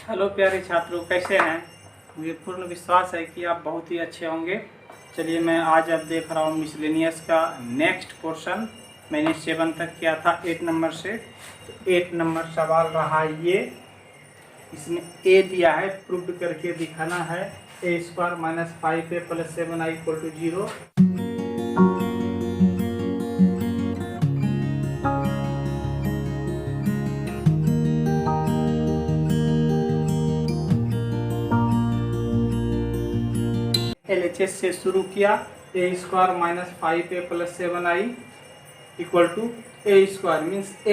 Hello प्यारे छात्रों, कैसे हैं। मुझे पूर्ण विश्वास है कि आप बहुत ही अच्छे होंगे। चलिए, मैं आज अब देख रहा हूँ मिसलेनियस का नेक्स्ट पोर्शन। मैंने 7 तक किया था 8 नंबर से। तो 8 नंबर सवाल रहा ये। इसमें ए दिया है, प्रूव करके दिखाना है। a² - 5a + 7i = 0। LHS से शुरू किया। a² - 5a + 7i = a² means a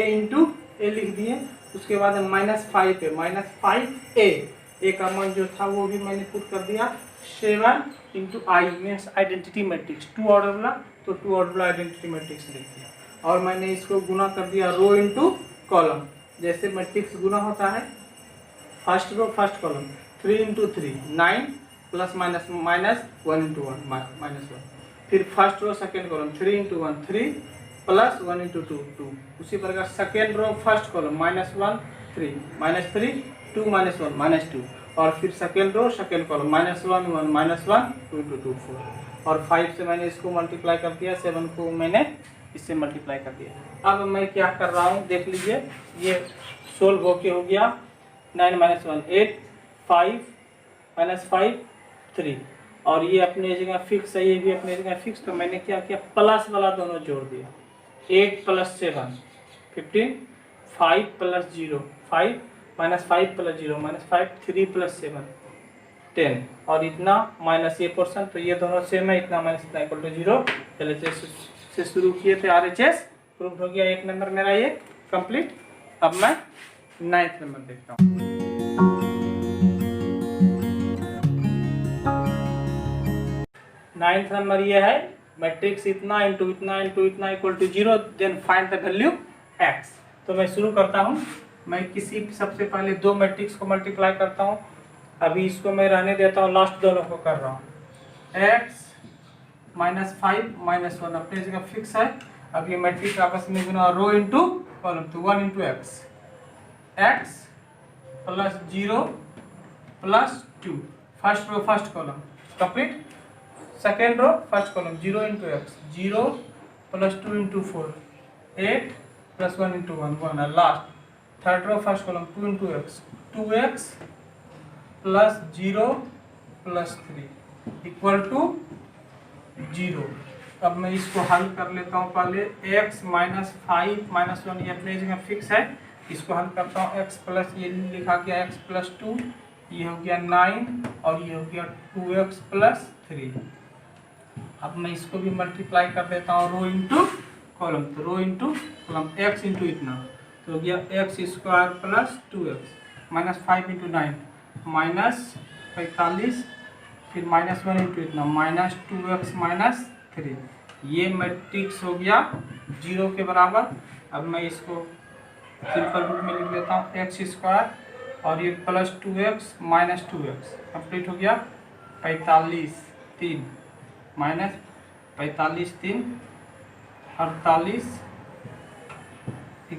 into ए लिख दिए। उसके बाद -5a -5a का मान जो था वो भी मैंने पुट कर दिया। 7 × i means identity matrix 2 order वाला, तो 2 ऑर्डर वाला आइडेंटिटी मैट्रिक्स लिख दिया। और मैंने इसको गुना कर दिया रो इंटू कॉलम, जैसे मैट्रिक्स गुना होता है। First row first column 3 × 3 9 plus minus -1 × 1 -1। फिर first row second column 3 × 1 3 plus 1 × 2 2। उसी प्रकार सेकेंड रो फर्स्ट कॉलम -1 3 -3 2 -1 -2। और फिर सेकेंड रो सेकेंड कॉलम -1 1 -1 2 × 2 4। और 5 से मैंने इसको मल्टीप्लाई कर दिया, 7 को मैंने इससे मल्टीप्लाई कर दिया। अब मैं क्या कर रहा हूँ देख लीजिए। ये सोल्व होके हो गया। 9 - 1 8 5 -5 3। और ये अपनी जगह फिक्स है, ये भी अपनी जगह फिक्स। तो मैंने क्या किया, प्लस वाला दोनों जोड़ दिया। 8 + 7 15 5 + 0 5 -5 + 0 -5 3 + 7 10। और इतना माइनस ये पोर्शन, तो ये दोनों सेम है। इतना माइनस इतना = 0। LHS से शुरू किए थे, RHS प्रूव हो गया। 1 नंबर मेरा ये कंप्लीट। अब मैं 9th नंबर देखता हूँ। 9th नंबर ये है, मैट्रिक्स इतना इंटू इतना इंटू इतना = 0, then find the value x। तो मैं शुरू करता हूँ। मैं किसी सबसे पहले 2 मैट्रिक्स को मल्टीप्लाई करता हूँ। अभी इसको मैं रहने देता हूँ, लास्ट दोनों को कर रहा हूँ। x - 5 - 1 अपनी जगह फिक्स है। अब ये मैट्रिक्स आपस में गुना रो इंटू कॉलम, तो 1 × x + 0 + 2 first row first column complete. Second row first column 0 × x 0 + 2 × 4 8 + 1 × 1 1। Last third row first column 2 × x 2x + 0 + 3 = 0। अब मैं इसको हल कर लेता हूँ। पहले x - 5 - 1 ये अपनी जगह फिक्स है। इसको हल करता हूँ। x प्लस ये लिखा गया x + 2, ये हो गया 9 और ये हो गया 2x + 3। अब मैं इसको भी मल्टीप्लाई कर देता हूँ रो इंटू कॉलम, तो रो इंटू कॉलम x इंटू इतना, तो हो गया x² + 2x -5 × 9 -45। फिर -1 इंटू इतना -2x - 3। ये मैट्रिक्स हो गया 0 के बराबर। अब मैं इसको सिंपल रूप में लिख लेता हूँ। x² और ये + 2x - 2x कंप्लीट हो गया। 45 3 -45 3 48 =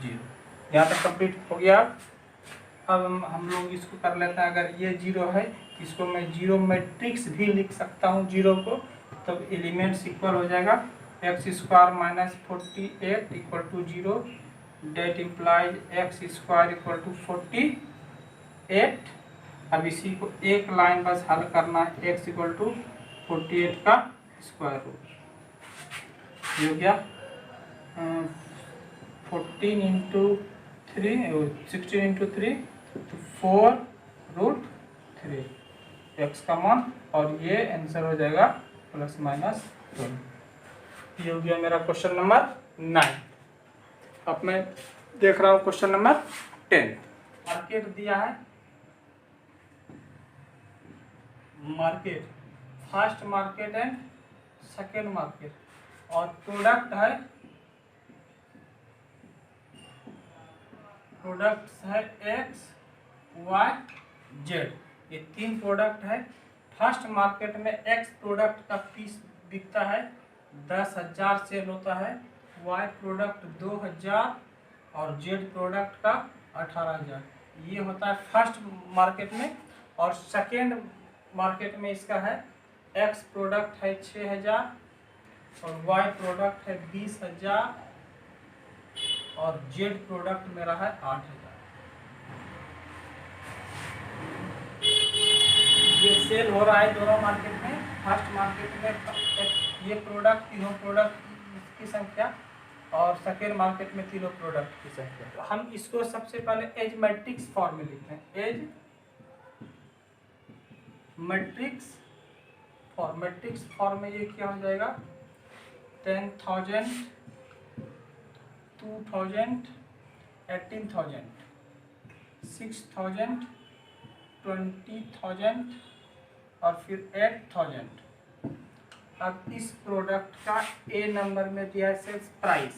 0। यहाँ तक कंप्लीट हो गया। अब हम लोग इसको कर लेते हैं। अगर ये 0 है, इसको मैं 0 मैट्रिक्स भी लिख सकता हूँ 0 को, तब एलिमेंट्स इक्वल हो जाएगा। x² - 48 = 0, date implies x² = 48। अब इसी को एक लाइन बस हल करना है। x = 48 का स्क्वायर रूट हो गया 14 × 3 16 × 3 तो 4√3 x का मान। और ये आंसर हो जाएगा ±1। ये हो गया मेरा क्वेश्चन नंबर 9। अब मैं देख रहा हूँ क्वेश्चन नंबर 10। मार्केट दिया है, market first market and second market, और प्रोडक्ट है x y z। ये 3 प्रोडक्ट है। फर्स्ट मार्केट में x प्रोडक्ट का पीस बिकता है 10,000 सेल होता है, y प्रोडक्ट 2,000 और z प्रोडक्ट का 18,000। ये होता है फर्स्ट मार्केट में। और सेकेंड मार्केट में इसका है एक्स प्रोडक्ट है 6,000 और वाई प्रोडक्ट है 20,000 और जेड प्रोडक्ट मेरा है 8,000। ये सेल हो रहा है दोनों मार्केट में। फर्स्ट मार्केट में ये प्रोडक्ट, तीनों प्रोडक्ट की संख्या, और सेकेंड मार्केट में तीनों प्रोडक्ट की संख्या। तो हम इसको सबसे पहले एज मैट्रिक्स फॉर्म में लिखते हैं। As matrix form, matrix form में ये क्या हो जाएगा, 10,000, 2,000, 18,000, 6,000, 20,000 और फिर 8,000। अब इस प्रोडक्ट का ए नंबर में दिया है सेल्स प्राइस।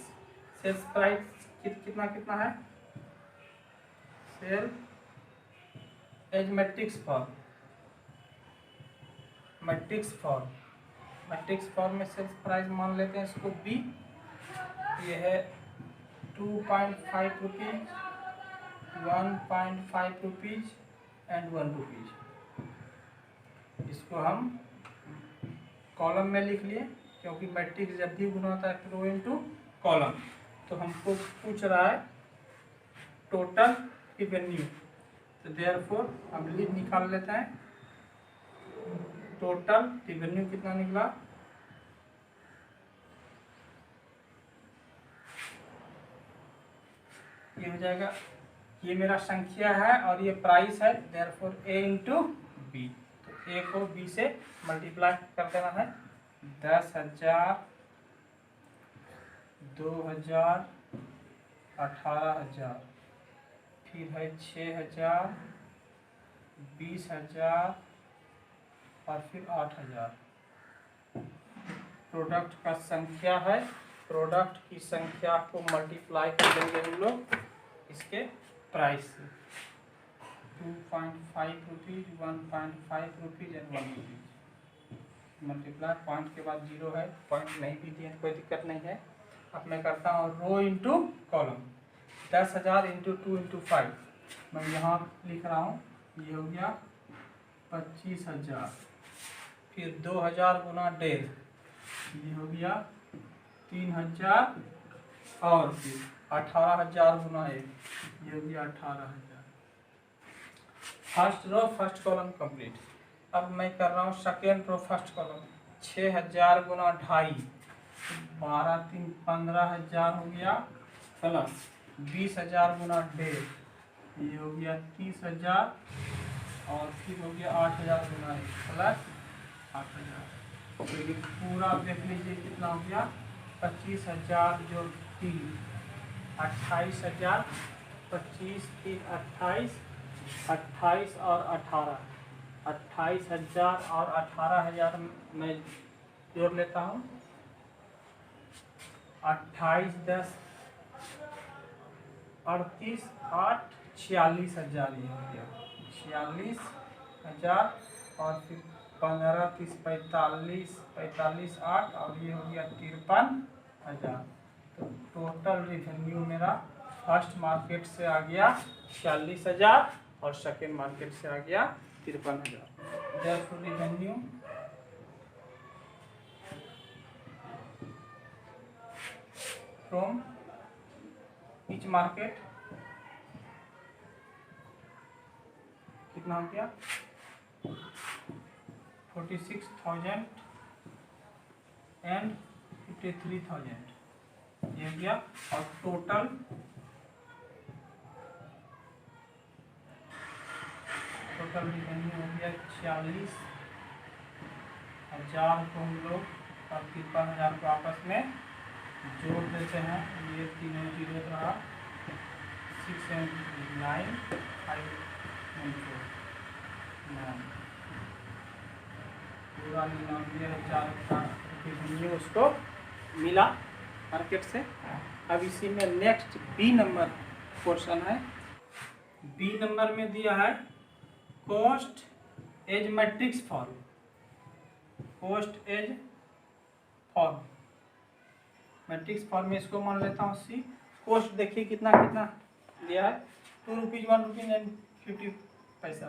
सेल्स प्राइस कितना कितना है, sell as matrix form, matrix form, matrix form में सेल्स प्राइस मान लेते हैं इसको बी। ये है 2.5 रुपीज, 1.5 रुपीज एंड 1 रुपीज। इसको हम कॉलम में लिख लिए, क्योंकि मैट्रिक्स जब भी गुना होता है रो इनटू कॉलम। तो हमको पूछ रहा है टोटल रेवेन्यू, तो देयरफॉर हम निकाल लेते हैं। टोटल रेवेन्यू कितना निकला, ये हो जाएगा, ये मेरा संख्या है और ये प्राइस है, देयरफॉर ए इंटू बी। तो ए को बी से मल्टीप्लाई कर देना है। 10,000, 2,000, 18,000, फिर है 6,000, 20,000 और फिर 8,000। प्रोडक्ट का संख्या है, प्रोडक्ट की संख्या को मल्टीप्लाई कर देंगे हम लोग इसके प्राइस से। 2.5 rupees, 1.5 rupees and 1 rupees. Multiply, point के बाद 0 है, पॉइंट नहीं भी दिए कोई दिक्कत नहीं है। अब मैं करता हूँ रो इंटू कॉलम। 10,000 इंटू 2 इंटू 5 मैं यहाँ लिख रहा हूँ, ये हो गया 25,000। फिर 2,000 गुना 1.5, ये हो गया 3,000 और फिर 18,000 गुना 1, ये हो गया 18,000। First row first column complete. अब मैं कर रहा हूँ सेकेंड रो फर्स्ट कॉलम। 6,000 गुना 2.5, 12 3 15,000 हो गया, प्लस 20,000 गुना 1.5, ये हो गया 30,000 और फिर हो गया 8,000 गुना 1 प्लस 8,000। तो ये पूरा देख लीजिए कितना हो गया, 25,000 जो 3, 28,000, 25 3 28, 28 और 18, 28,000 और 18,000 मैं जोड़ लेता हूँ। 28 10 38 8 46,000 ये हो गया, 46,000 और फिर 15 30 45 45 8 और ये हो गया 53,000। तो टोटल रेवेन्यू मेरा फर्स्ट मार्केट से आ गया 46,000 और सेकेंड मार्केट से आ गया 53,000। Therefore revenue from each market कितना हो गया, 46,000 एंड 53,000 ये हो गया। और टोटल रेवेन्यू हो गया 46,000 को हम लोग और 53,000 को आपस में जोड़ देते हैं। ये तीनों 0 रहा, 6 and 9 5 and 4 9, पूरा 99,000 का रेवेन्यू उसको मिला मार्केट से। अब इसी में नेक्स्ट बी नंबर पोर्शन है। बी नंबर में दिया है cost as matrix form, cost as form matrix form में इसको मान लेता हूँ सी। कॉस्ट देखिए कितना कितना दिया है, 2 रुपीज 1 रुपीज एंड 50 पैसा,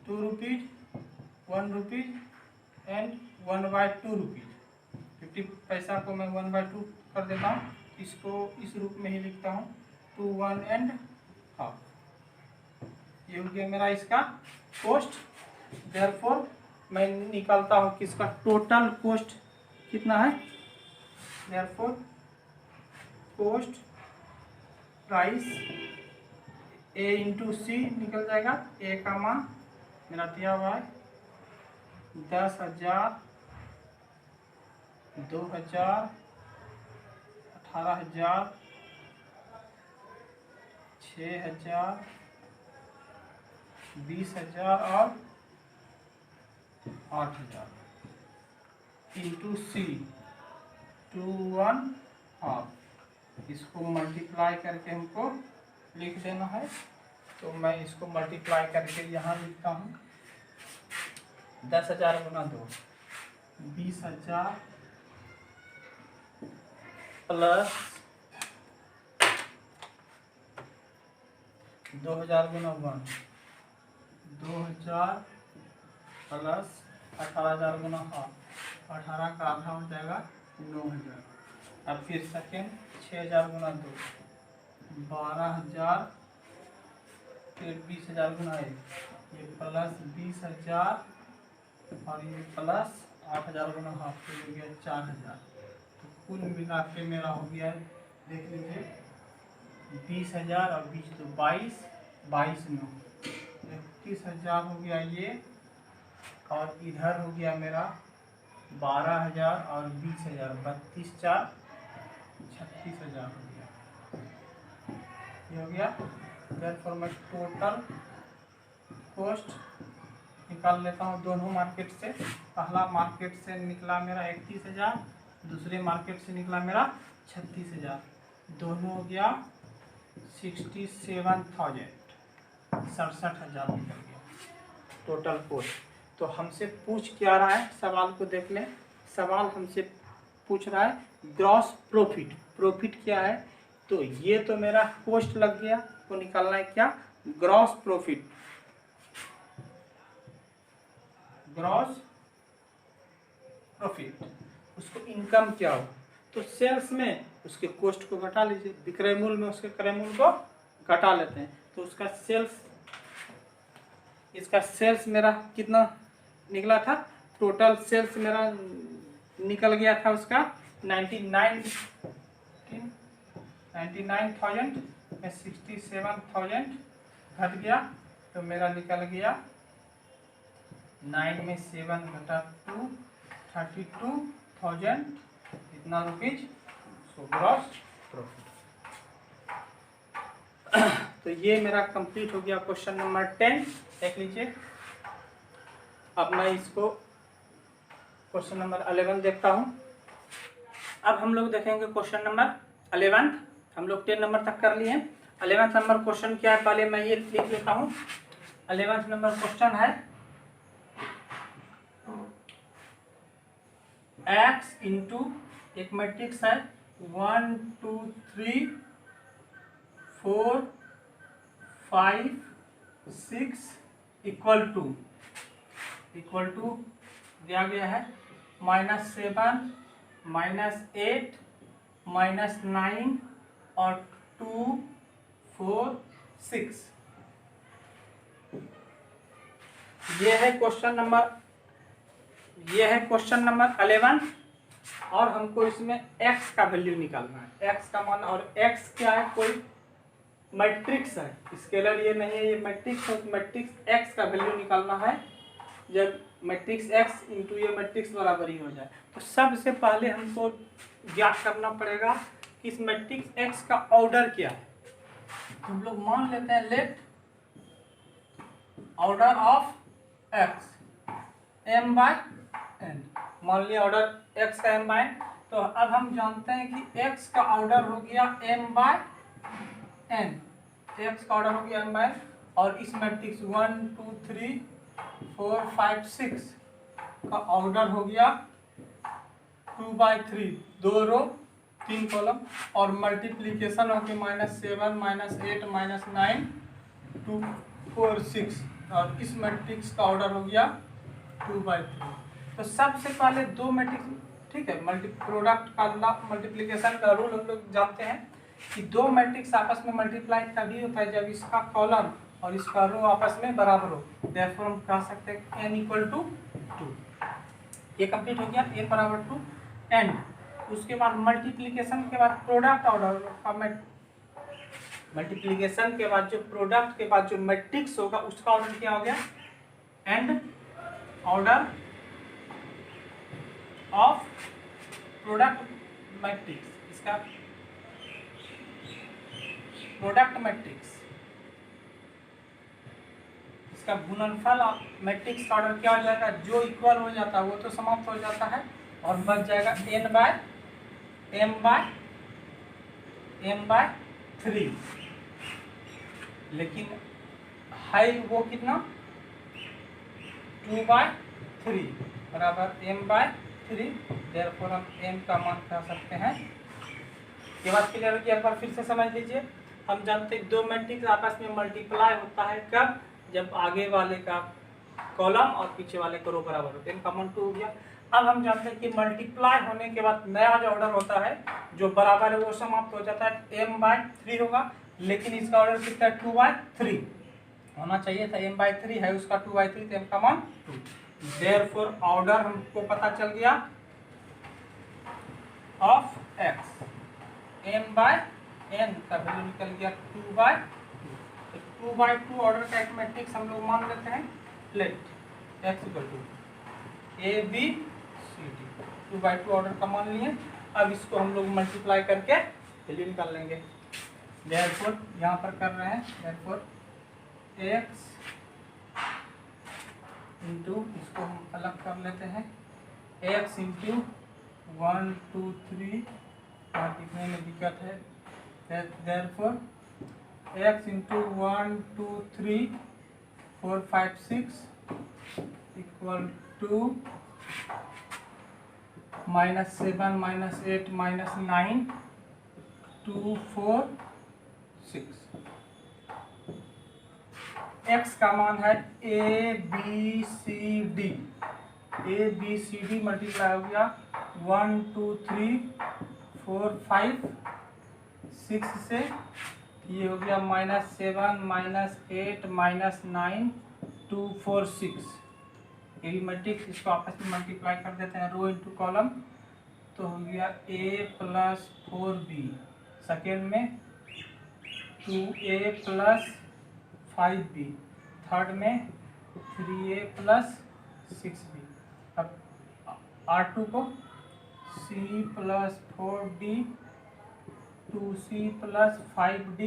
2 रुपीज 1 रुपीज एंड 1/2 रुपीज। 50 पैसा को मैं 1/2 कर देता हूँ, इसको इस रूप में ही लिखता हूँ 2 1 एंड हाफ। ये हो गया मेरा इसका कॉस्ट। देयरफॉर मैं निकालता हूँ कि इसका टोटल कॉस्ट कितना है। देयरफॉर कॉस्ट प्राइस ए इंटू सी निकल जाएगा। ए का मान मेरा दिया हुआ है 10,000, 2,000, 18,000, 6,000, 20,000 और 8,000 इंटू सी 2 1 हाफ। इसको मल्टीप्लाई करके हमको लिख देना है, तो मैं इसको मल्टीप्लाई करके यहाँ लिखता हूँ 10,000 गुना 2 20,000 प्लस 2,000 गुना 1 2,000 प्लस 18,000 गुना हाफ, 18 का आधा हो जाएगा 9,000। अब फिर सेकेंड 6,000 गुना 2 12,000, फिर 20,000 गुना 1, ये प्लस 20,000 और ये प्लस 8,000 गुना हाफ, तो हो गया 4,000। तो कुल मिला के मेरा हो गया है, देख लीजिए 20,000 और 20 तो 22 22 9 21,000 हो गया ये, और इधर हो गया मेरा 12,000 और 20,000 32 4 36,000 हो गया। ये हो गया। देयरफॉर मैं टोटल कॉस्ट निकाल लेता हूँ दोनों मार्केट से। पहला मार्केट से निकला मेरा 31,000, दूसरे मार्केट से निकला मेरा 36,000, दोनों हो गया 67,000 67,000 निकल गया टोटल कॉस्ट। तो हमसे पूछ क्या रहा है, सवाल को देख लें। सवाल हमसे पूछ रहा है ग्रॉस प्रॉफिट। प्रॉफिट क्या है, तो ये तो मेरा कॉस्ट लग गया, तो निकालना है क्या, ग्रॉस प्रॉफिट। ग्रॉस प्रॉफिट उसको इनकम क्या हो, तो सेल्स में उसके कॉस्ट को घटा लीजिए, विक्रय मूल्य में उसके क्रय मूल्य को घटा लेते हैं। तो उसका सेल्स, इसका सेल्स मेरा कितना निकला था, टोटल सेल्स मेरा निकल गया था उसका 99,000 में 67,000 घट गया, तो मेरा निकल गया 9 में 7 घटा 2 32,000 इतना रुपीज। So gross profit. तो ये मेरा कंप्लीट हो गया क्वेश्चन नंबर 10। देख लीजिए। अब मैं इसको क्वेश्चन नंबर 11 देखता हूँ। अब हम लोग देखेंगे क्वेश्चन नंबर 11। हम लोग 10 नंबर तक कर लिए। 11 नंबर क्वेश्चन क्या है, पहले मैं ये लिख लेता हूँ। 11 नंबर क्वेश्चन है x इंटू एक मैट्रिक्स है 1 2 3 4 5 6 इक्वल टू दिया गया है -7 -8 -9 और 2 4 6। ये है क्वेश्चन नंबर 11। और हमको इसमें x का वैल्यू निकालना है, x का मान। और x क्या है, कोई मैट्रिक्स है, स्केलर ये नहीं है, ये मैट्रिक्स है। मैट्रिक्स x का वैल्यू निकालना है। जब मैट्रिक्स x इंटू ये मैट्रिक्स बराबरी हो जाए, तो सबसे पहले हमको ज्ञात करना पड़ेगा कि इस मैट्रिक्स x का ऑर्डर क्या है। हम लोग मान लेते हैं late order of x m/n। मान लिया ऑर्डर x का m/n। तो अब हम जानते हैं कि x का ऑर्डर हो गया m/n। x का ऑर्डर हो गया m/n। और इस मैट्रिक्स 1 2 3 4 5 6 का ऑर्डर हो गया 2/3, 2 रो 3 कॉलम, और मल्टीप्लीकेशन हो गया -7 -8 -9 2 4 6, और इस मैट्रिक्स का ऑर्डर हो गया 2/3। तो सबसे पहले दो मैट्रिक्स, ठीक है, प्रोडक्ट का मल्टीप्लीकेशन का रूल हम लोग जानते हैं कि दो मैट्रिक्स आपस में मल्टीप्लाई तभी होता है जब इसका कॉलम और इसका रो आपस में बराबर हो। देयरफॉर हम कह सकते हैं n = 2। ये कंप्लीट हो गया, n = 2 एंड उसके बाद मल्टीप्लीकेशन के बाद प्रोडक्ट ऑर्डर का मल्टीप्लीकेशन के बाद जो प्रोडक्ट के बाद जो मैट्रिक्स होगा उसका ऑर्डर क्या हो गया, and order of product matrix, इसका प्रोडक्ट मैट्रिक्स, इसका गुणनफल मैट्रिक्स का ऑर्डर क्या हो जाएगा, जो इक्वल हो जाता है वो तो समाप्त हो जाता है और बच जाएगा n/m/3, लेकिन है वो कितना 2/3 बराबर m/3। देयरफॉर हम m का मान कह सकते हैं। ये बात क्लियर होगी, एक बार फिर से समझ लीजिए। हम जानते हैं दो मैट्रिक्स आपस में मल्टीप्लाई होता है कब, जब आगे वाले का कॉलम और पीछे वाले का रो बराबर होते हैं, m का मान 2 हो गया। अब हम जानते हैं कि मल्टीप्लाई होने के बाद नया जो ऑर्डर होता है जो बराबर है वो समाप्त हो जाता है, m/3 होगा, लेकिन इसका ऑर्डर कितना है 2/3 होना चाहिए था, m/3 है उसका 2/3, तो m का मान 2। देयरफॉर ऑर्डर हमको पता चल गया ऑफ x, m/n का वैल्यू निकल गया 2/2। 2/2 ऑर्डर का एक मैट्रिक्स हम लोग मान लेते हैं, let x = a b c d, 2/2 order का मान लिए। अब इसको हम लोग मल्टीप्लाई करके वैल्यू निकाल लेंगे। देयरफॉर यहाँ पर कर रहे हैं, देयरफॉर x इंटू, इसको हम अलग कर लेते हैं, x इंटू 1 2 3, लिखने में दिक्कत है, therefore x into 1 2 3 4 5 6 equal to -7 -8 -9 2 4 6। x का मान है a b c d, a b c d multiply हो गया 1 2 3 4 5 6 से, ये हो गया -7 -8 -9 2 4 6। ये भी मैट्रिक्स, इसको आपस में मल्टीप्लाई कर देते हैं रो इंटू कॉलम, तो हो गया a + 4b, सेकेंड में 2a + 5b, थर्ड में 3a + 6b। अब R2 को c + 4d 2c + 5d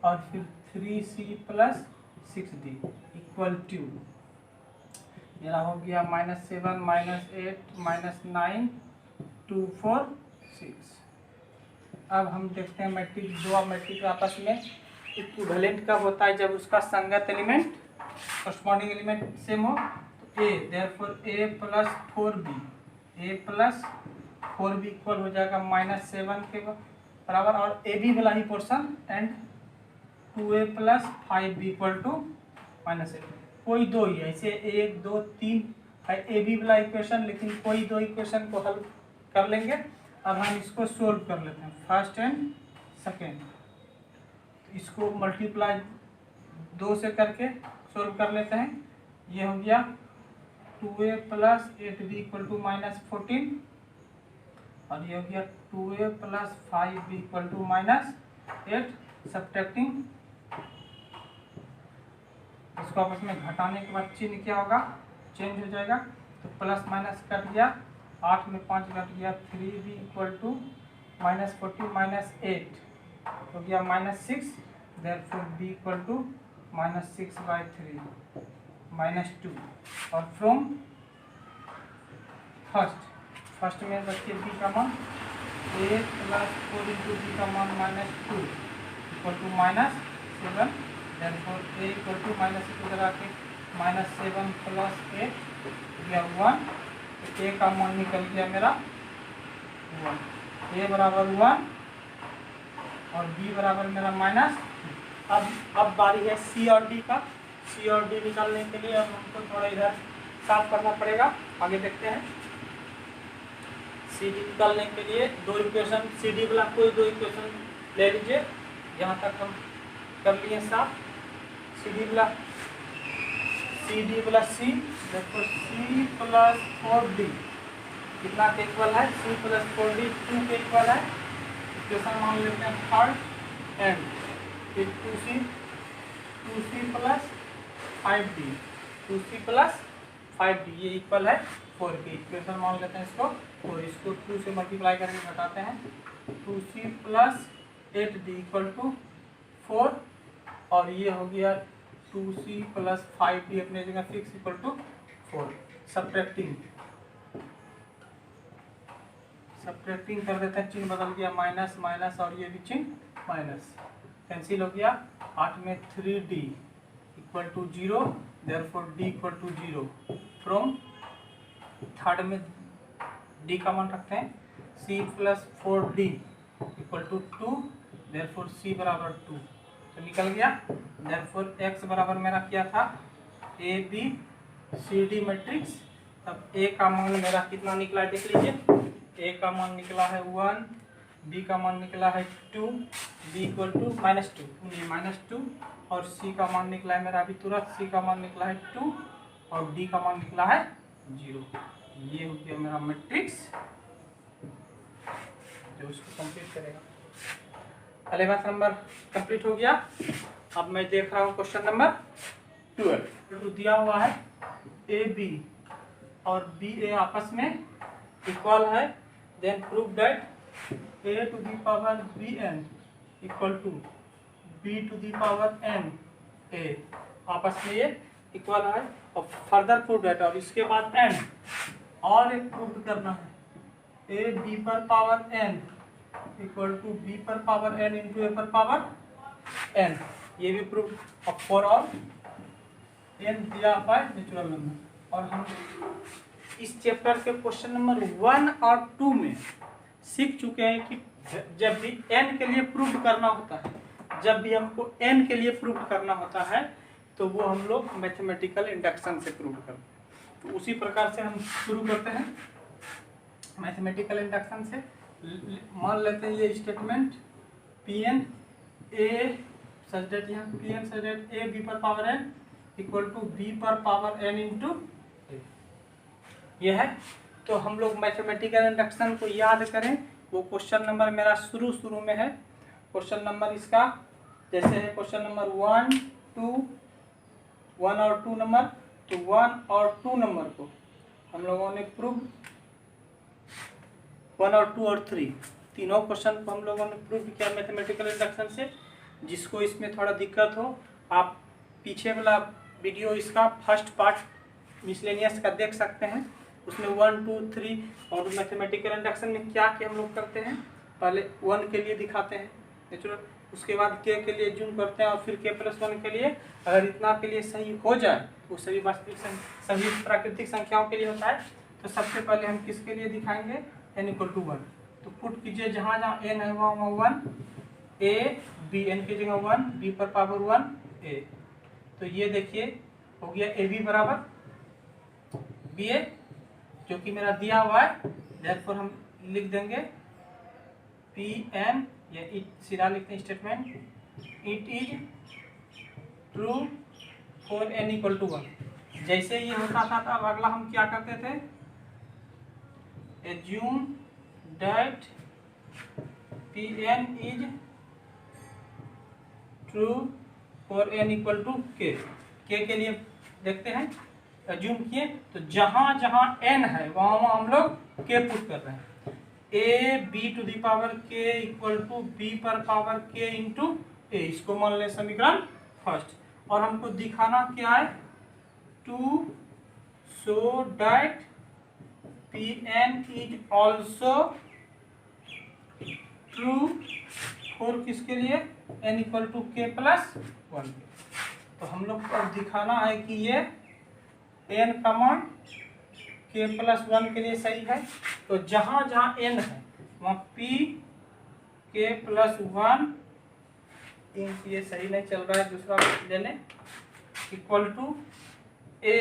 और फिर 3c + 6d इक्वल टू, मेरा हो गया -7 -8 -9 2 4 6। अब हम देखते हैं मैट्रिक्स, दो मैट्रिक्स आपस में इक्विवेलेंट कब होता है, जब उसका संगत एलिमेंट कॉरस्पॉन्डिंग एलिमेंट सेम हो। तो a, therefore a + 4b, a + 4b equal हो जाएगा -7 के बराबर, और ए बी वाला ही portion, and 2a + 5b equal to -8। कोई दो ही ऐसे 1 2 3 है ए बी वाला इक्वेशन, लेकिन कोई दो इक्वेशन को हल कर लेंगे। अब हम इसको सोल्व कर लेते हैं, फर्स्ट एंड सेकेंड, इसको मल्टीप्लाई 2 से करके सोल्व कर लेते हैं। ये हो गया 2a + 8b इक्वल टू -14, और ये हो गया 2a + 5b equal to -8। Subtracting, इसको आपस में घटाने के बाद चिन्ह क्या होगा, चेंज हो जाएगा, तो प्लस माइनस कट गया, 8 में 5 कट गया, 3b इक्वल टू -14 -8 हो गया -6, देयरफॉर b इक्वल टू -6/3 -2। और फ्रॉम फर्स्ट में बच्चे b का मान a + 4 × b का मान -2 equal to -7, therefore a equal to -7 के -7 + 8 या 1, a का मान निकल गया मेरा 1। ए बराबर 1 और बी बराबर मेरा माइनस। अब बारी है सी और डी का। सी और डी निकालने के लिए अब हमको थोड़ा इधर साफ करना पड़ेगा, आगे देखते हैं। सी डी निकालने के लिए दो इक्वेशन, सी डी वाला कोई दो इक्वेशन ले लीजिए, यहाँ तक हम कर लिए साफ। सी डी प्लस सी, देखो सी प्लस 4d कितना के इक्वल है, सी प्लस 4d 2 के इक्वल है। इक्वेशन मान लेते हैं थर्ड एंड फिर 2c plus 5d, 2c plus 5d ये इक्वल है 4 की। इक्वेशन मान लेते हैं इसको, और इसको 2 से मल्टीप्लाई करके घटाते हैं। 2c plus 8d equal to 4 और ये हो गया 2c प्लस 5d अपने जगह फिक्स इक्वल टू 4। सब्ट्रैक्टिंग कर देते हैं, चिन्ह बदल गया माइनस माइनस और ये भी चिन्ह माइनस कैंसिल हो गया। 8 में 3d equal to 0, therefore d equal to 0। From third में d का मान रखते हैं, c plus 4d equal to 2, therefore c बराबर 2 तो निकल गया। देयरफॉर x बराबर मेरा क्या था, A B C D matrix. अब a का मान मेरा कितना निकला है देख लीजिए, a का मान निकला है 1, b का मान निकला है 2, b इक्वल टू -2 और c का मान निकला है मेरा अभी तुरंत, c का मान निकला है 2 और d का मान निकला है 0। ये हो गया मेरा मैट्रिक्स जो उसको कंप्लीट करेगा। पहले बात नंबर कंप्लीट हो गया। अब मैं देख रहा हूँ क्वेश्चन नंबर 12। तो दिया हुआ है ए बी और बी ए आपस में इक्वल है, then prove that A to the power B N equal to B to the power N A आपस में ये इक्वल है। और फर्दर प्रूव दैट, और इसके बाद एन और एक प्रूव करना है, ए बी पर power N equal to B पर पावर एन इंटू ए पर पावर एन, ये भी प्रूव फॉर ऑल एन दिया हुआ है नेचुरल नंबर। और हम इस चैप्टर के क्वेश्चन नंबर 1 और 2 में सीख चुके हैं कि जब भी n के लिए प्रूव करना होता है, जब भी हमको n के लिए प्रूव करना होता है तो वो हम लोग मैथमेटिकल इंडक्शन से प्रूव करते हैं। तो उसी प्रकार से हम शुरू करते हैं मैथमेटिकल इंडक्शन से। मान लेते हैं ये statement P n a such that, यहाँ P n such that a B पर power N equal to B पर पावर एन इंटू ए, ये है। तो हम लोग मैथमेटिकल इंडक्शन को याद करें, वो क्वेश्चन नंबर मेरा शुरू में है। क्वेश्चन नंबर इसका जैसे है क्वेश्चन नंबर 1 और 2 नंबर, तो 1 और 2 नंबर को हम लोगों ने प्रूव, 1 और 2 और 3 तीनों क्वेश्चन को हम लोगों ने प्रूव किया मैथमेटिकल इंडक्शन से। जिसको इसमें थोड़ा दिक्कत हो, आप पीछे वाला वीडियो इसका फर्स्ट पार्ट मिसलेनियस का देख सकते हैं, उसमें 1 2 3 और मैथमेटिकल इंडक्शन में क्या हम लोग करते हैं। पहले 1 के लिए दिखाते हैं नेचुरल, उसके बाद k के लिए जूम करते हैं और फिर k+1 के लिए। अगर इतना के लिए सही हो जाए, वो सभी वास्तविक सभी प्राकृतिक संख्याओं के लिए होता है। तो सबसे पहले हम किसके लिए दिखाएंगे, n = 1। तो पुट कीजिए जहाँ जहाँ n है वहाँ 1, a b, n की जगह 1, b पर पावर 1 a। तो ये देखिए हो गया ए बी बराबर बी ए, जो कि मेरा दिया हुआ है। देयरफॉर हम लिख देंगे पी एन, या सीधा लिखते हैं statement, it is true for n = 1। जैसे ये होता था तब अगला हम क्या करते थे, assume that P N is true for n = k। के लिए देखते हैं, एज्यूम किए तो जहां जहां n है वहां वहां हम लोग k पुट कर रहे हैं। A B to the power k equal to B पर पावर k इंटू ए, इसको मान ले समीकरण फर्स्ट। और हमको दिखाना क्या है, to show that P N is also true for किसके लिए, n = k+1। तो हम लोग को दिखाना है कि ये n का मान k+1 के लिए सही है। तो जहाँ जहाँ n है वहाँ पी के प्लस 1 ये सही नहीं चल रहा है, दूसरा लेने, equal to A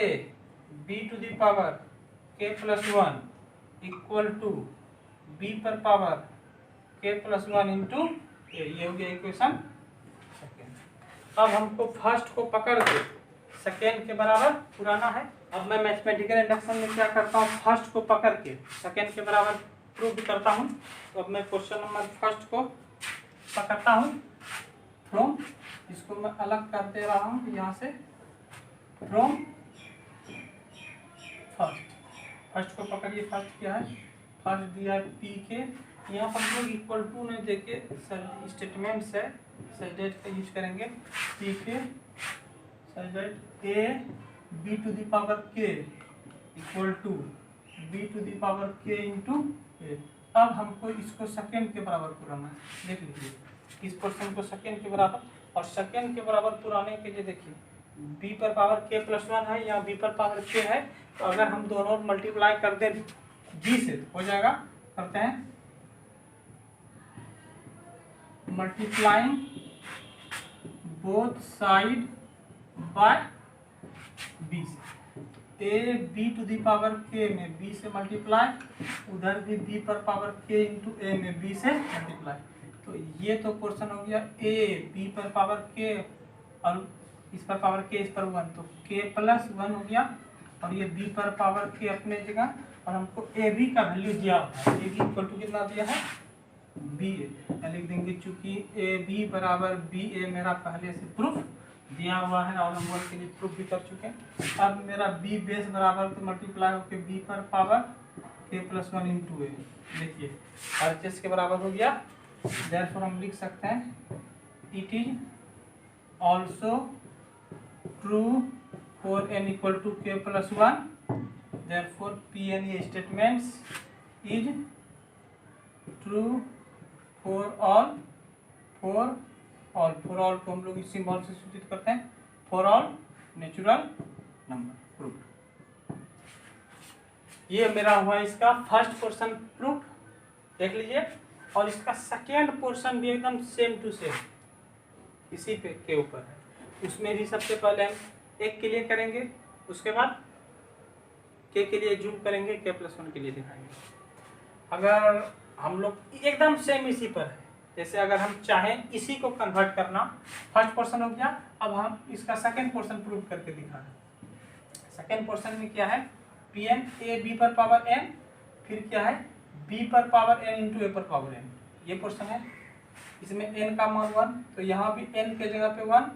B to the power K plus 1 equal to B पर पावर के प्लस 1 इंटू ए। ये हो गया इक्वेशन सेकेंड। अब हमको फर्स्ट को पकड़ के सेकेंड के बराबर पुराना है। अब मैं मैथमेटिकल इंडक्शन में क्या करता हूँ, फर्स्ट को पकड़ के सेकेंड के बराबर प्रूव करता हूँ। तो अब मैं क्वेश्चन नंबर फर्स्ट को पकड़ता हूँ फ्रॉम, इसको मैं अलग कर दे रहा हूँ यहाँ से, फ्रॉम फर्स्ट को पकड़िए। फर्स्ट क्या है, फर्स्ट दिया है पी के, यहाँ पर हम लोग इक्वल टू नहीं देके स्टेटमेंट्स है, सब्जेक्ट का यूज करेंगे। P k subject a B to the power k equal to B to the power के इंटू ए। अब हमको इसको सेकेंड के बराबर पुराना है, देख लीजिए इस पोर्शन को सेकेंड के बराबर, और सेकेंड के बराबर पुराने के लिए देखिए बी पर पावर के प्लस 1 है या बी पर पावर के है, तो अगर हम दोनों मल्टीप्लाई कर दें जी से हो जाएगा। करते हैं multiplying both side by b से, a B to the power k में बी से मल्टीप्लाई, उधर भी बी पर पावर के इंटू ए में बी से मल्टीप्लाई। तो ये तो पोर्शन हो गया ए बी पर पावर के और इस पर पावर के, इस पर 1, तो के प्लस 1 हो गया, और ये बी पर पावर के अपने जगह, और हमको ए बी का वैल्यू दिया है, ए बी इक्वल टू कितना दिया है बी ए, लिख देंगे चूंकि ए बी बराबर बी ए मेरा पहले से प्रूफ दिया हुआ है और हम वन के लिए प्रूफ भी कर चुके हैं। अब मेरा बी बेस बराबर तो मल्टीप्लाई होकर बी पर पावर के प्लस 1 इंटू ए, देखिए आरएचएस के बराबर हो गया। देयरफॉर हम लिख सकते हैं it is also true for N equal to के plus 1, therefore P n a statements is true for all, for all को हम लोग इस सिंबल से सूचित करते हैं, for all natural number proof. ये मेरा हुआ इसका फर्स्ट पोर्शन प्रूफ, देख लीजिए। और इसका सेकेंड पोर्शन भी एकदम सेम टू सेम इसी पे के ऊपर है। उसमें भी सबसे पहले हम एक के लिए करेंगे, उसके बाद के लिए जूम करेंगे, के प्लस 1 के लिए दिखाएंगे। अगर हम लोग एकदम सेम इसी पर है, जैसे अगर हम चाहें इसी को कन्वर्ट करना, फर्स्ट पोर्शन हो गया, अब हम इसका सेकेंड पोर्शन प्रूव करके दिखा रहे हैं। सेकेंड पोर्शन में क्या है, पी एन ए बी पर पावर एन, फिर क्या है बी पर पावर एन इंटू ए पर पावर एन, ये पोर्शन है। इसमें एन का मान 1, तो यहाँ भी एन के जगह पे 1,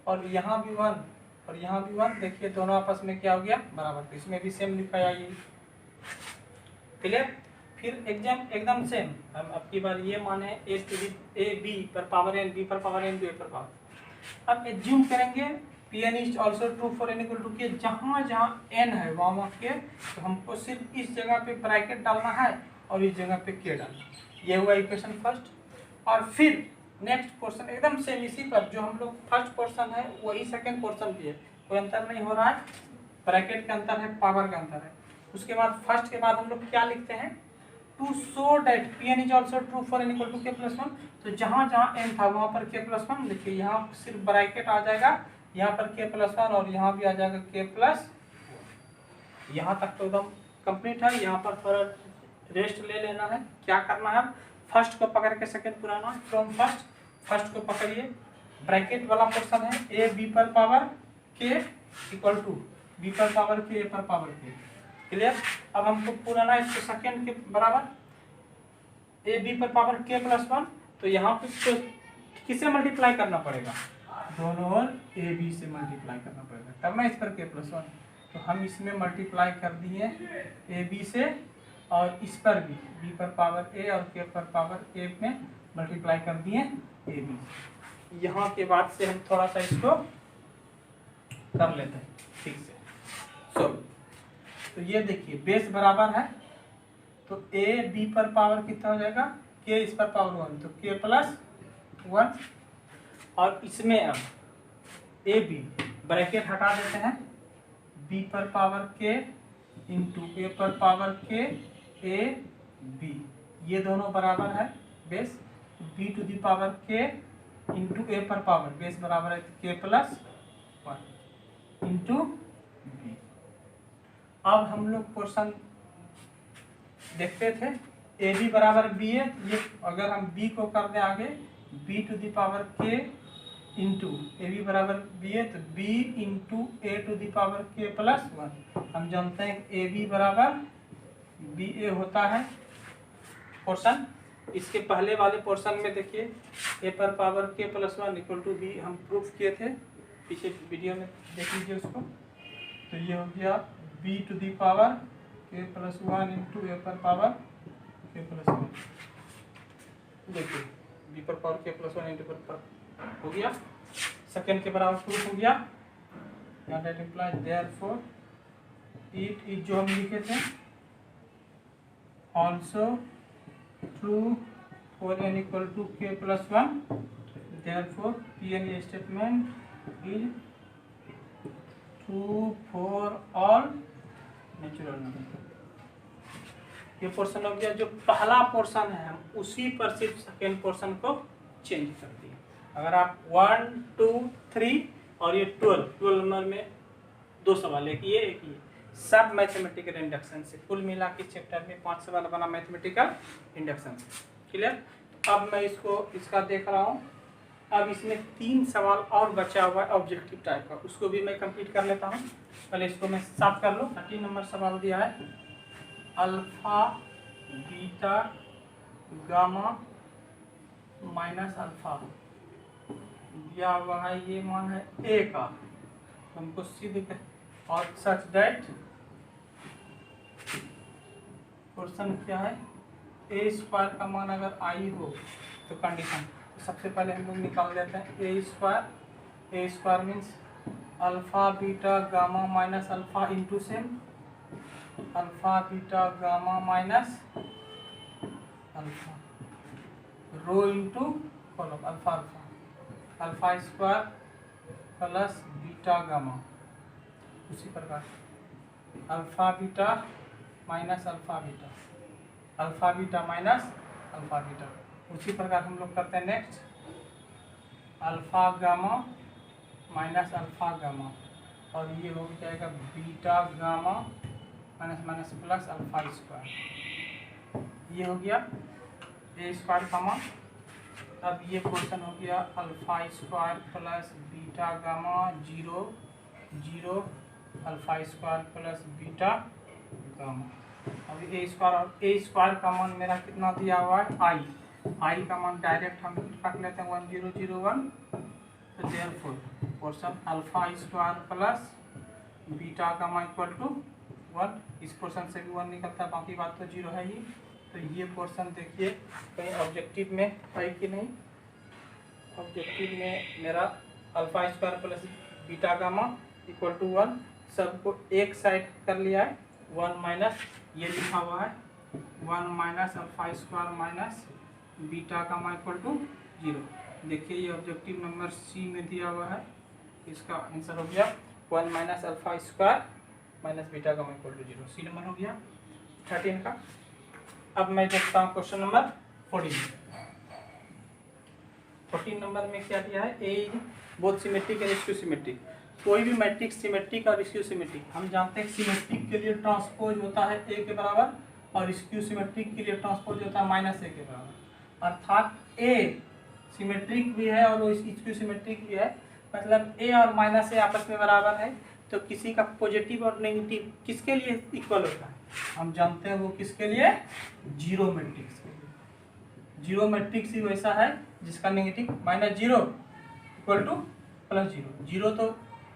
और यहाँ भी 1 और यहाँ भी 1, देखिए दोनों आपस में क्या हो गया बराबर, तो इसमें भी सेम लिखा है ये, क्लियर। फिर एकदम सेम, हम अब की बार ये माने ए बी पर पावर एन, बी पर पावर एन, बी पर पावर। अब एज्यूम करेंगे P N is also true for N equal to K, जहाँ जहाँ एन है वहाँ के, तो हमको सिर्फ इस जगह पे ब्रैकेट डालना है और इस जगह पे के डालना है। ये हुआ इक्वेशन फर्स्ट। और फिर नेक्स्ट पोर्शन एकदम सेम इसी पर, जो हम लोग फर्स्ट पोर्शन है वही सेकेंड पोर्शन भी है, कोई अंतर नहीं हो रहा है, ब्रैकेट का अंतर है, पावर का अंतर है। उसके बाद फर्स्ट के बाद हम लोग क्या लिखते हैं, to show that P N is also true for N equal to के प्लस 1, तो जहाँ जहाँ एन था वहाँ पर के प्लस 1, देखिए यहाँ सिर्फ ब्रैकेट आ जाएगा, यहाँ पर के प्लस 1 और यहाँ भी आ जाएगा के प्लस, यहाँ तक तो एकदम कंप्लीट है। यहाँ पर थोड़ा रेस्ट ले लेना है। क्या करना है, फर्स्ट को पकड़ के सेकेंड पुराना, फ्रॉम फर्स्ट को पकड़िए, ब्रैकेट वाला पोर्शन है ए बी पर power k equal to B पर पावर के ए पर पावर के, क्लियर। अब हमको पुराना इसको सेकेंड के बराबर ए बी पर पावर के प्लस 1, तो यहाँ पे तो किसे मल्टीप्लाई करना पड़ेगा, दोनों ओर ए बी से मल्टीप्लाई करना पड़ेगा, करना इस पर के प्लस 1, तो हम इसमें मल्टीप्लाई कर दिए ए बी से, और इस पर भी बी पर पावर ए और के पर पावर ए में मल्टीप्लाई कर दिए ए बी। यहाँ के बाद से हम थोड़ा सा इसको कर लेते हैं ठीक से। तो ये देखिए बेस बराबर है, तो ए बी पर पावर कितना हो जाएगा, के इस पर पावर 1, तो के प्लस 1, और इसमें अब ए बी ब्रैकेट हटा देते हैं, बी पर पावर के इंटू ए पर पावर के ए बी, ये दोनों बराबर है base, B to the power के इंटू ए पर पावर बेस बराबर है के प्लस 1 इंटू बी। अब हम लोग पोर्शन देखते थे ए बी बराबर बी है, ये अगर हम बी को कर दें आगे बी टू दी पावर के इंटू ए बी बराबर बी है तो B into A to the power K plus 1। हम जानते हैं ए बी बराबर बी ए होता है पोर्शन। इसके पहले वाले पोर्शन में देखिए ए पर power K plus 1 equal to B हम प्रूफ किए थे, पीछे वीडियो में देख लीजिए उसको। तो ये हो गया B to the power K plus 1 into A पर पावर के प्लस 1। देखिए बी पर पावर के प्लस 1 इंटू पर पावर हो गया, सेकेंड के बराबर प्रूफ हो गया। That implies therefore it is जो हम लिखे थे also true for n equal to के plus 1, therefore Pn statement is true for all natural number. ये पोर्शन हो गया, जो पहला पोर्शन है हम उसी पर सिर्फ सेकेंड पोर्शन को चेंज कर दिए। अगर आप 1 2 3 और ये 12 नंबर में 2 सवाल, एक ये सब मैथमेटिकल इंडक्शन से, कुल मिला के चैप्टर में 5 सवाल बना मैथमेटिकल इंडक्शन से। क्लियर? अब मैं इसका देख रहा हूँ। अब इसमें 3 सवाल और बचा हुआ है ऑब्जेक्टिव टाइप का, उसको भी मैं कंप्लीट कर लेता हूँ। पहले इसको मैं साफ कर लूँ। 13 नंबर सवाल दिया है alpha beta gamma minus alpha दिया हुआ है, ये मान है ए का, हमको सिद्ध कर, और सच दैट क्वेश्चन क्या है ए स्क्वायर का मान अगर आई हो तो कंडीशन। सबसे पहले हम लोग निकाल देते हैं A square means alpha beta gamma minus alpha into same alpha beta gamma minus alpha row into column alpha alpha square plus beta gamma. उसी प्रकार alpha beta minus alpha beta minus alpha beta. उसी प्रकार हम लोग करते हैं next alpha gamma minus alpha gamma, और ये हो जाएगा beta gamma minus minus plus alpha square. ये हो गया ए स्क्वायर का मान। अब ये क्वेश्चन हो गया alpha square plus beta gamma 0 0 alpha square plus beta gamma. अब ए स्क्वायर का मान मेरा कितना दिया हुआ है आई का मान डायरेक्ट हम रख लेते हैं 1001। तो therefore portion alpha square plus beta gamma equal to 1। इस पोर्शन से भी 1 निकलता है, बाकी बात तो 0 है ही। तो ये पोर्शन देखिए कहीं ऑब्जेक्टिव में है कि नहीं। ऑब्जेक्टिव में मेरा alpha square plus beta gamma equal to 1 सबको एक साइड कर लिया है। 1 माइनस ये लिखा हुआ है 1 minus alpha square minus beta gamma equal to 0। देखिए ये ऑब्जेक्टिव नंबर सी में दिया हुआ है, इसका आंसर हो गया 1 minus alpha square minus beta gamma equal to 0। C number हो गया 13 का। अब मैं देखता हूँ क्वेश्चन नंबर 14 नंबर में क्या दिया है A both symmetric and skew symmetric. कोई भी मैट्रिक्स सिमेट्रिक और स्क्यू सिमेट्रिक, हम जानते हैं सिमेट्रिक के लिए ट्रांसपोज होता है ए के बराबर और स्क्यू सिमेट्रिक के लिए ट्रांसपोज होता है माइनस ए के बराबर। अर्थात ए सिमेट्रिक भी है और स्क्यू सिमेट्रिक भी है, मतलब ए और माइनस ए आपस में बराबर है। तो किसी का पॉजिटिव और नेगेटिव किसके लिए इक्वल होता है, हम जानते हैं वो किसके लिए, जीरो मैट्रिक्स के लिए। जीरो मैट्रिक्स ही वैसा है जिसका negative minus 0 equal two plus 0। Zero तो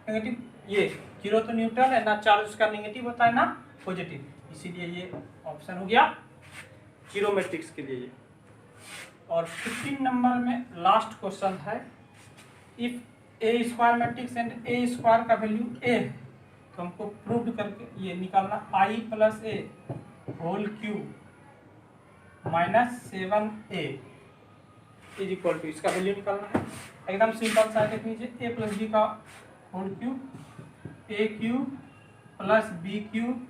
नेगेटिव, ये जीरो तो न्यूट्रल है, ना चार्ज उसका नेगेटिव होता है ना पॉजिटिव, इसीलिए ये ऑप्शन हो गया जीरो मैट्रिक्स के लिए। और 15 नंबर में लास्ट क्वेश्चन है if A square matrix and A square का वैल्यू ए है तो हमको प्रूव करके ये निकालना I plus A whole cube minus 7a is equal to, इसका वैल्यू निकालना है। एकदम सिंपल सा देख लीजिए ए प्लस बी का whole cube a cube plus b cube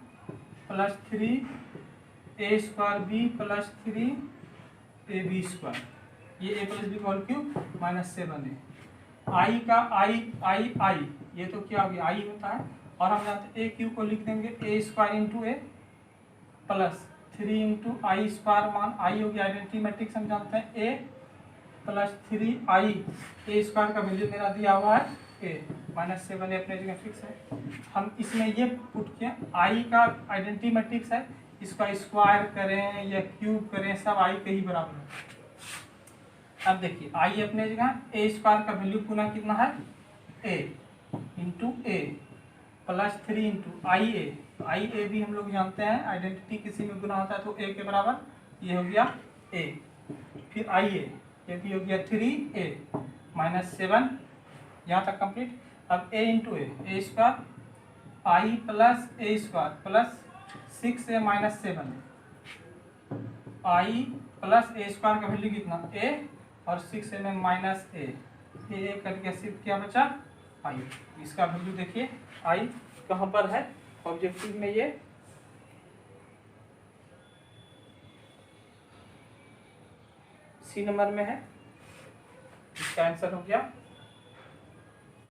plus 3 a square b plus 3ab², ये a plus b whole cube minus 7a। आई का आई ये तो क्या हो गया, आई होता है, और हम जानते हैं ए क्यू को लिख देंगे ए स्क्वायर इंटू ए प्लस 3 इंटू आई स्क्वायर, मान आई हो गया आइडेंटिटी मैट्रिक्स हम जानते हैं ए प्लस 3i, ए स्क्वायर का वैल्यू मेरा दिया हुआ है ए माइनस 7a अपने जगह फिक्स है। हम इसमें ये पुट किया, आई का आइडेंटिटी मैट्रिक्स है, इसका स्क्वायर करें या क्यूब करें सब आई के ही बराबर है। अब देखिए आई अपने जगह, ए स्क्वायर का वैल्यू पुनः कितना है ए इंटू ए प्लस 3 इंटू आई ए, तो आई ए भी हम लोग जानते हैं आइडेंटिटी किसी में गुना होता है तो ए के बराबर, ये हो गया ए, फिर आई ए, ये भी हो गया 3a माइनस 7, यहाँ तक कंप्लीट। अब a into A square I plus A square plus 6a minus 7, I plus A square का वैल्यू कितना a और 6a में माइनस ए करके सिर्फ क्या बचा आई। इसका वैल्यू देखिए आई कहाँ पर है ऑब्जेक्टिव में, ये सी नंबर में है, इसका आंसर हो गया